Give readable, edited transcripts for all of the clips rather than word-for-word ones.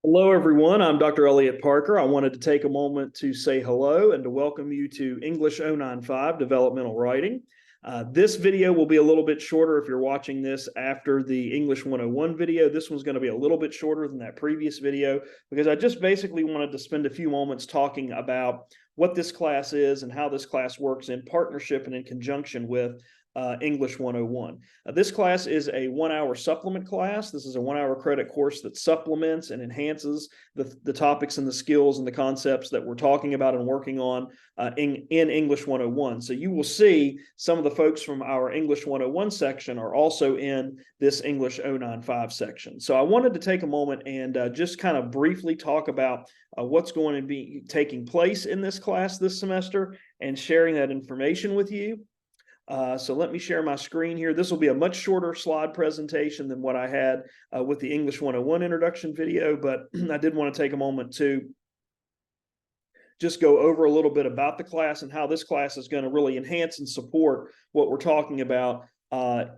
Hello, everyone. I'm Dr. Elliott Parker. I wanted to take a moment to say hello and to welcome you to English 095 Developmental Writing. This video will be a little bit shorter if you're watching this after the English 101 video. This one's going to be a little bit shorter than that previous video because I just basically wanted to spend a few moments talking about what this class is and how this class works in partnership and in conjunction with English 101. This class is a 1-hour supplement class. This is a 1-hour credit course that supplements and enhances the topics and the skills and the concepts that we're talking about and working on in English 101. So you will see some of the folks from our English 101 section are also in this English 095 section. So I wanted to take a moment and just kind of briefly talk about what's going to be taking place in this class this semester and sharing that information with you. So let me share my screen here. This will be a much shorter slide presentation than what I had with the English 101 introduction video, but I did want to take a moment to just go over a little bit about the class and how this class is going to really enhance and support what we're talking about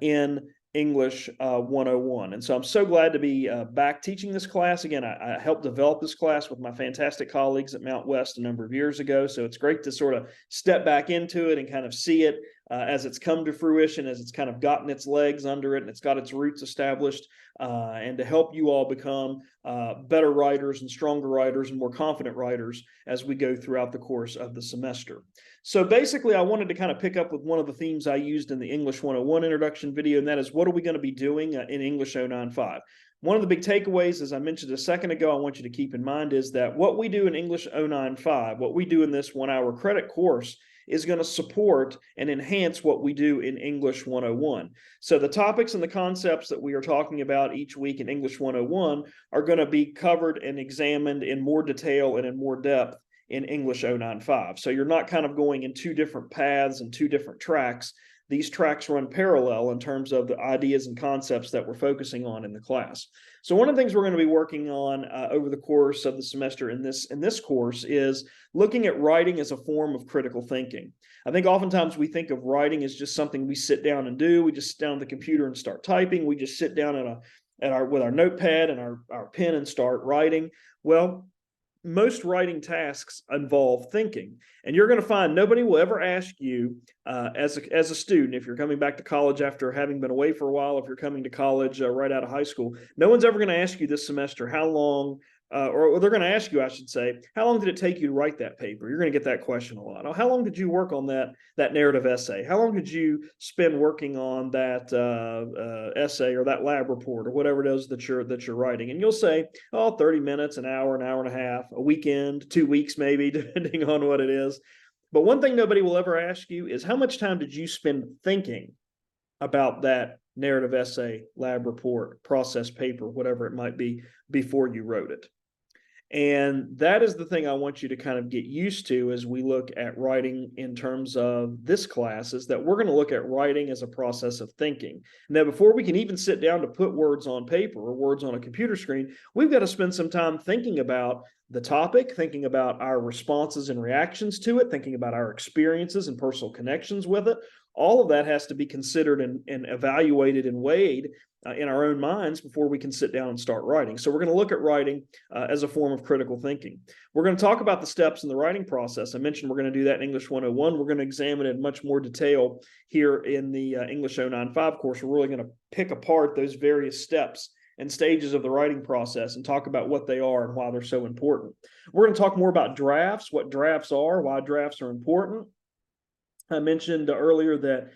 in English 101. And so I'm so glad to be back teaching this class. Again, I helped develop this class with my fantastic colleagues at Mount West a number of years ago. So it's great to sort of step back into it and kind of see it as it's come to fruition, as it's kind of gotten its legs under it and it's got its roots established, and to help you all become better writers and stronger writers and more confident writers as we go throughout the course of the semester. So basically, I wanted to kind of pick up with one of the themes I used in the English 101 introduction video, and that is, what are we going to be doing in English 095? One of the big takeaways, as I mentioned a second ago, I want you to keep in mind is that what we do in English 095, what we do in this 1-hour credit course, is going to support and enhance what we do in English 101. So the topics and the concepts that we are talking about each week in English 101 are going to be covered and examined in more detail and in more depth in English 095. So you're not kind of going in two different paths and two different tracks. These tracks run parallel in terms of the ideas and concepts that we're focusing on in the class. So one of the things we're going to be working on over the course of the semester in this course is looking at writing as a form of critical thinking. I think oftentimes we think of writing as just something we sit down and do. We just sit down at the computer and start typing. We just sit down with our notepad and our pen and start writing. Well, most writing tasks involve thinking, and you're going to find nobody will ever ask you as a student, if you're coming back to college after having been away for a while, if you're coming to college right out of high school, no one's ever going to ask you this semester how long, or they're going to ask you, I should say, how long did it take you to write that paper? You're going to get that question a lot. Oh, how long did you work on that narrative essay? How long did you spend working on that essay or that lab report or whatever it is that you're writing? And you'll say, oh, 30 minutes, an hour and a half, a weekend, 2 weeks maybe, depending on what it is. But one thing nobody will ever ask you is, how much time did you spend thinking about that narrative essay, lab report, process paper, whatever it might be, before you wrote it? And that is the thing I want you to kind of get used to as we look at writing in terms of this class, is that we're going to look at writing as a process of thinking. Now, before we can even sit down to put words on paper or words on a computer screen, we've got to spend some time thinking about the topic, thinking about our responses and reactions to it, thinking about our experiences and personal connections with it. All of that has to be considered and evaluated and weighed in our own minds before we can sit down and start writing. So we're going to look at writing as a form of critical thinking. We're going to talk about the steps in the writing process. I mentioned we're going to do that in English 101. We're going to examine it in much more detail here in the English 095 course. We're really going to pick apart those various steps and stages of the writing process and talk about what they are and why they're so important. We're going to talk more about drafts, what drafts are, why drafts are important. I mentioned earlier that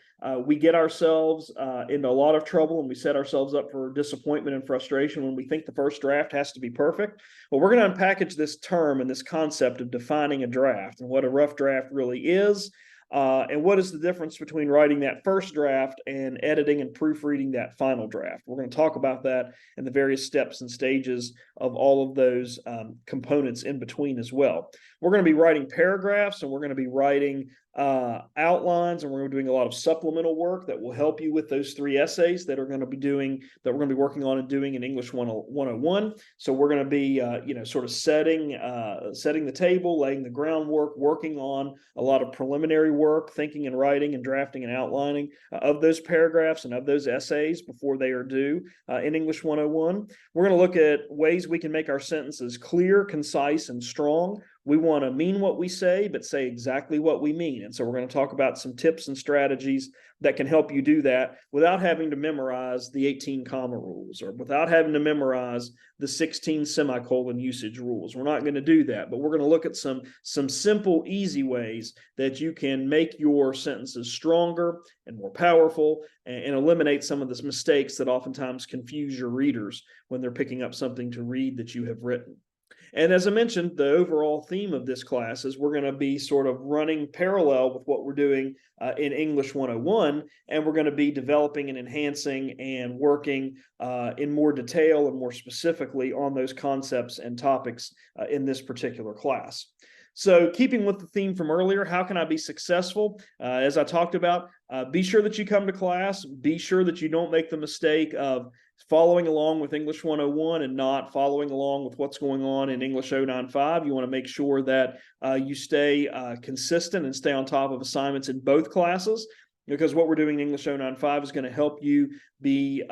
we get ourselves into a lot of trouble and we set ourselves up for disappointment and frustration when we think the first draft has to be perfect. Well, we're going to unpackage this term and this concept of defining a draft and what a rough draft really is. And what is the difference between writing that first draft and editing and proofreading that final draft? We're going to talk about that and the various steps and stages of all of those components in between as well. We're going to be writing paragraphs, and we're going to be writing outlines, and we're doing a lot of supplemental work that will help you with those 3 essays that we're going to be working on and doing in English 101. So we're going to be sort of setting the table, laying the groundwork, working on a lot of preliminary work, thinking and writing and drafting and outlining of those paragraphs and of those essays before they are due in English 101. We're going to look at ways we can make our sentences clear, concise, and strong. We want to mean what we say, but say exactly what we mean. And so we're going to talk about some tips and strategies that can help you do that without having to memorize the 18 comma rules or without having to memorize the 16 semicolon usage rules. We're not going to do that, but we're going to look at some simple, easy ways that you can make your sentences stronger and more powerful and eliminate some of the mistakes that oftentimes confuse your readers when they're picking up something to read that you have written. And as I mentioned, the overall theme of this class is we're going to be sort of running parallel with what we're doing in English 101, and we're going to be developing and enhancing and working in more detail and more specifically on those concepts and topics in this particular class. So keeping with the theme from earlier, how can I be successful? As I talked about, be sure that you come to class. Be sure that you don't make the mistake of following along with English 101 and not following along with what's going on in English 095. You want to make sure that you stay consistent and stay on top of assignments in both classes, because what we're doing in English 095 is going to help you be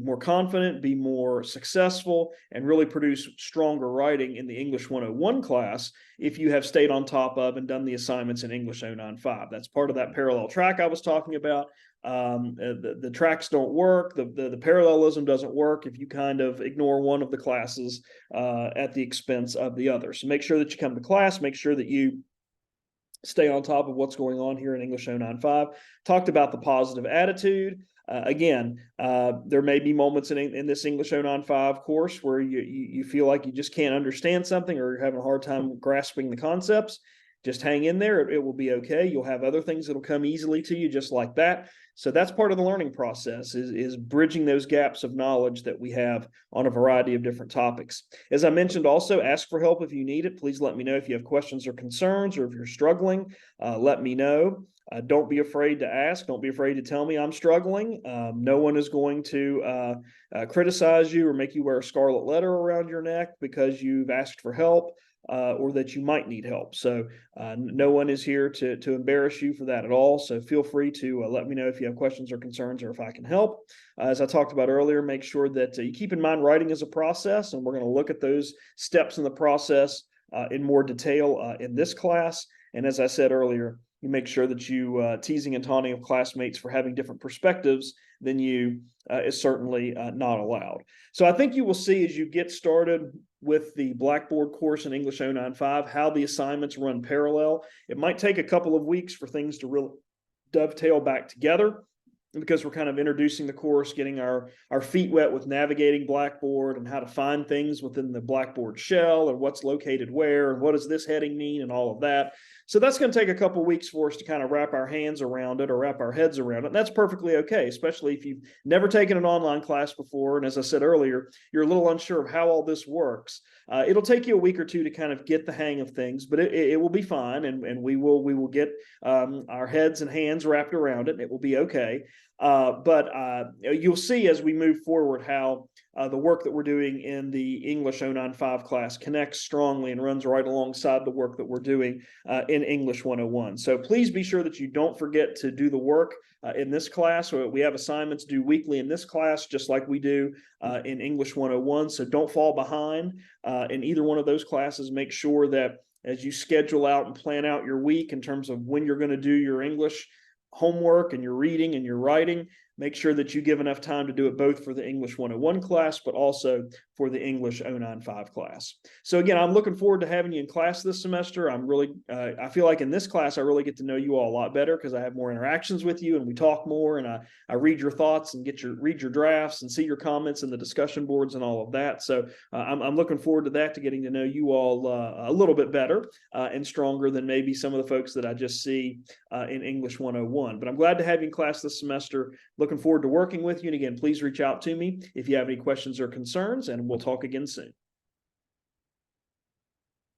more confident, be more successful, and really produce stronger writing in the English 101 class if you have stayed on top of and done the assignments in English 095. That's part of that parallel track I was talking about. The tracks don't work. The parallelism doesn't work if you kind of ignore one of the classes at the expense of the other. So make sure that you come to class, make sure that you stay on top of what's going on here in English 095. Talked about the positive attitude. Again, there may be moments in this English 095 course where you feel like you just can't understand something or you're having a hard time grasping the concepts. Just hang in there. It will be okay. You'll have other things that'll come easily to you just like that. So that's part of the learning process is bridging those gaps of knowledge that we have on a variety of different topics. As I mentioned, also ask for help if you need it. Please let me know if you have questions or concerns, or if you're struggling, let me know. Don't be afraid to ask. Don't be afraid to tell me I'm struggling. No one is going to criticize you or make you wear a scarlet letter around your neck because you've asked for help. Or that you might need help. So no one is here to embarrass you for that at all. So feel free to let me know if you have questions or concerns or if I can help. As I talked about earlier, make sure that you keep in mind writing is a process, and we're going to look at those steps in the process in more detail in this class. And as I said earlier, you make sure that you teasing and taunting of classmates for having different perspectives than you is certainly not allowed. So I think you will see as you get started with the Blackboard course in English 095 how the assignments run parallel. It might take a couple of weeks for things to really dovetail back together, because we're kind of introducing the course, getting our feet wet with navigating Blackboard and how to find things within the Blackboard shell and what's located where and what does this heading mean and all of that. So that's going to take a couple of weeks for us to kind of wrap our hands around it or wrap our heads around it. And that's perfectly okay, especially if you've never taken an online class before. And as I said earlier, you're a little unsure of how all this works. It'll take you a week or two to kind of get the hang of things, but it will be fine. And we will get our heads and hands wrapped around it, and it will be okay. But you'll see as we move forward how the work that we're doing in the English 095 class connects strongly and runs right alongside the work that we're doing in English 101. So please be sure that you don't forget to do the work in this class. So we have assignments due weekly in this class, just like we do in English 101. So don't fall behind in either one of those classes. Make sure that as you schedule out and plan out your week in terms of when you're going to do your English homework and your reading and your writing, make sure that you give enough time to do it both for the English 101 class, but also for the English 095 class. So again, I'm looking forward to having you in class this semester. I feel like in this class, I really get to know you all a lot better because I have more interactions with you and we talk more, and I read your thoughts and read your drafts and see your comments in the discussion boards and all of that. So I'm looking forward to that, to getting to know you all a little bit better and stronger than maybe some of the folks that I just see in English 101. But I'm glad to have you in class this semester. Looking forward to working with you. And again, please reach out to me if you have any questions or concerns, and we'll talk again soon.